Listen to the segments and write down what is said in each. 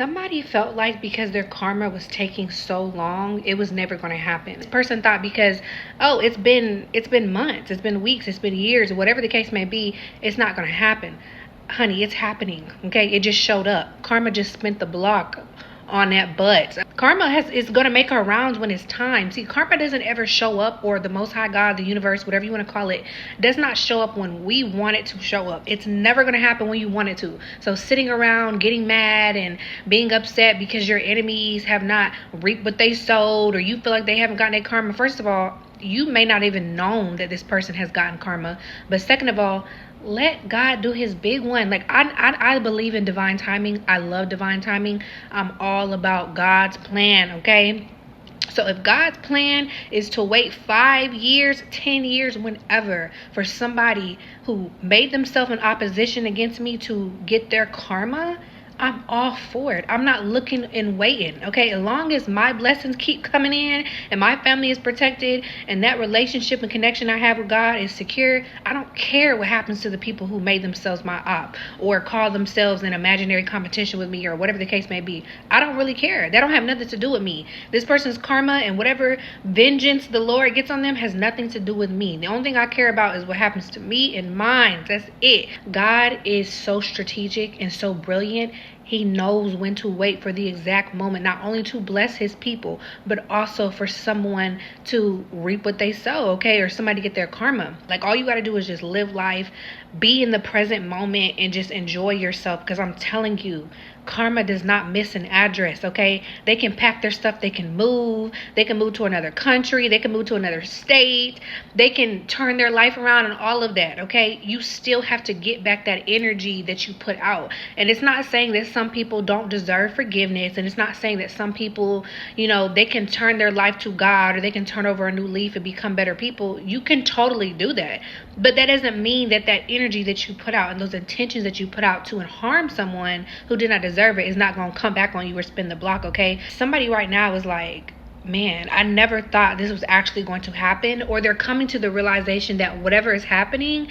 somebody felt like because their karma was taking so long, it was never going to happen. This person thought because, oh, it's been months, it's been weeks, it's been years, whatever the case may be, it's not going to happen. Honey, it's happening. Okay, it just showed up. Karma just spent the block on that butt. Karma is going to make her rounds when it's time. See, karma doesn't ever show up, or the Most High God, the universe, whatever you want to call it, does not show up when we want it to show up. It's never going to happen when you want it to. So sitting around getting mad and being upset because your enemies have not reaped what they sowed, or you feel like they haven't gotten their karma. First of all, you may not even known that this person has gotten karma. But second of all, let God do his big one. Like I believe in divine timing. I love divine timing. I'm all about God's plan, okay? So if God's plan is to wait 5 years, 10 years, whenever, for somebody who made themselves in opposition against me to get their karma, I'm all for it. I'm not looking and waiting, okay? As long as my blessings keep coming in and my family is protected and that relationship and connection I have with God is secure, I don't care what happens to the people who made themselves my op or call themselves in imaginary competition with me or whatever the case may be. I don't really care. That don't have nothing to do with me. This person's karma and whatever vengeance the Lord gets on them has nothing to do with me. The only thing I care about is what happens to me and mine. That's it. God is so strategic and so brilliant. He knows when to wait for the exact moment, not only to bless his people, but also for someone to reap what they sow, okay? Or somebody to get their karma. Like, all you got to do is just live life, be in the present moment, and just enjoy yourself. Because I'm telling you, karma does not miss an address, okay? They can pack their stuff, they can move to another country, they can move to another state, they can turn their life around and all of that, okay? You still have to get back that energy that you put out. And it's not saying that some people don't deserve forgiveness, and it's not saying that some people, they can turn their life to God, or they can turn over a new leaf and become better people. You can totally do that. But that doesn't mean that energy that you put out and those intentions that you put out to harm someone who did not deserve it is not going to come back on you or spin the block, okay? Somebody right now is like, man, I never thought this was actually going to happen. Or they're coming to the realization that whatever is happening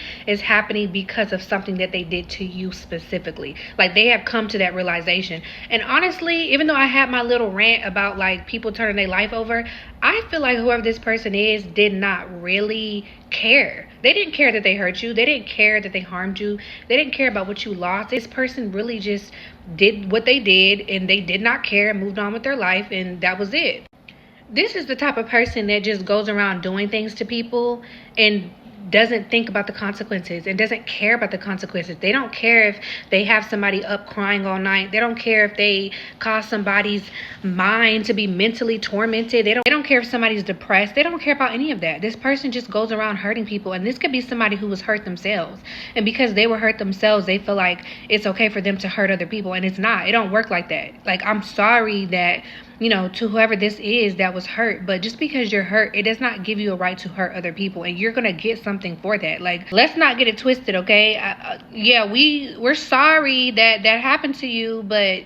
because of something that they did to you specifically. Like, they have come to that realization. And honestly, even though I had my little rant about like people turning their life over, I feel like whoever this person is did not really care. They didn't care that they hurt you. They didn't care that they harmed you. They didn't care about what you lost. This person really just did what they did, and they did not care and moved on with their life, and that was it. This is the type of person that just goes around doing things to people and doesn't think about the consequences and doesn't care about the consequences. They don't care if they have somebody up crying all night. They don't care if they cause somebody's mind to be mentally tormented. They don't care if somebody's depressed. They don't care about any of that. This person just goes around hurting people. And this could be somebody who was hurt themselves. And because they were hurt themselves, they feel like it's okay for them to hurt other people. And it's not. It don't work like that. Like, I'm sorry that, to whoever this is that was hurt, but just because you're hurt, it does not give you a right to hurt other people, and you're gonna get something for that. Like, let's not get it twisted, okay? We're sorry that happened to you, but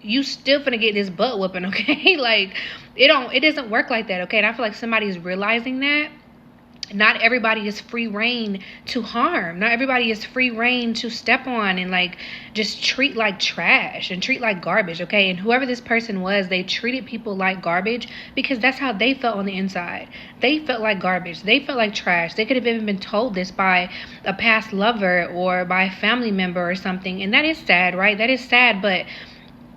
you still finna get this butt whooping, okay? Like, it doesn't work like that, okay? And I feel like somebody's realizing that. Not everybody is free reign to harm. Not everybody is free reign to step on and like just treat like trash and treat like garbage, okay? And whoever this person was, they treated people like garbage because that's how they felt on the inside. They felt like garbage. They felt like trash. They could have even been told this by a past lover or by a family member or something. And that is sad, right? That is sad, but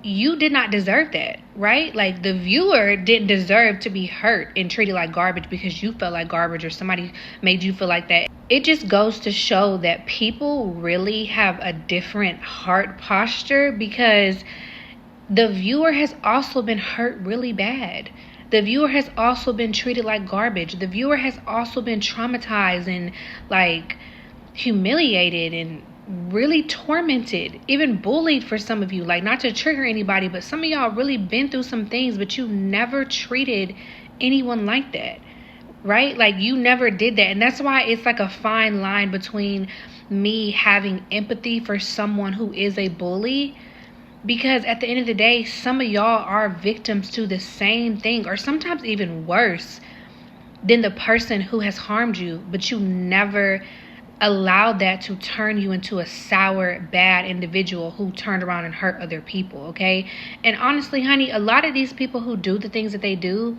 you did not deserve that, right? Like, the viewer didn't deserve to be hurt and treated like garbage because you felt like garbage or somebody made you feel like that. It just goes to show that people really have a different heart posture because the viewer has also been hurt really bad. The viewer has also been treated like garbage. The viewer has also been traumatized and like humiliated and really tormented, even bullied for some of you. Like, not to trigger anybody, but some of y'all really been through some things, but you never treated anyone like that, right? Like, you never did that. And that's why it's like a fine line between me having empathy for someone who is a bully, because at the end of the day, some of y'all are victims to the same thing, or sometimes even worse than the person who has harmed you, but you never allowed that to turn you into a sour, bad individual who turned around and hurt other people, okay? And honestly, honey, a lot of these people who do the things that they do,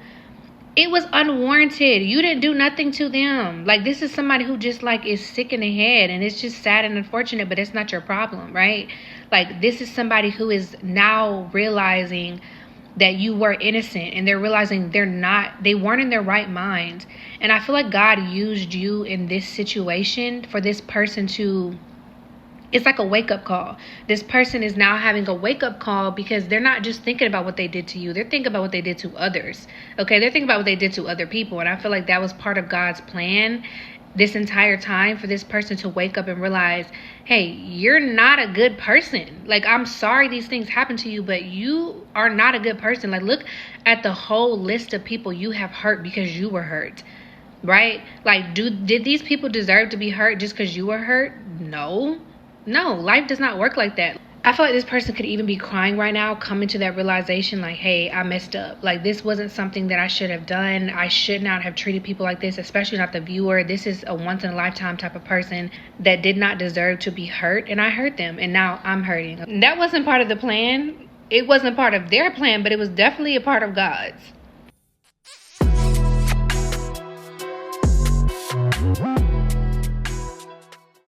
it was unwarranted. You didn't do nothing to them. Like, this is somebody who just, like, is sick in the head, and it's just sad and unfortunate, but it's not your problem, right? Like, this is somebody who is now realizing that you were innocent, and they're realizing they weren't in their right mind. And I feel like God used you in this situation for this person to, it's like a wake-up call. This person is now having a wake-up call because they're not just thinking about what they did to you. They're thinking about what they did to others. Okay, they're thinking about what they did to other people. And I feel like that was part of God's plan this entire time, for this person to wake up and realize, hey, you're not a good person. Like, I'm sorry these things happen to you, but you are not a good person. Like, look at the whole list of people you have hurt because you were hurt, right? Like, did these people deserve to be hurt just because you were hurt? No, life does not work like that. I feel like this person could even be crying right now, coming to that realization, like, hey, I messed up. Like, this wasn't something that I should have done. I should not have treated people like this, especially not the viewer. This is a once-in-a-lifetime type of person that did not deserve to be hurt, and I hurt them, and now I'm hurting. That wasn't part of the plan. It wasn't part of their plan, but it was definitely a part of God's.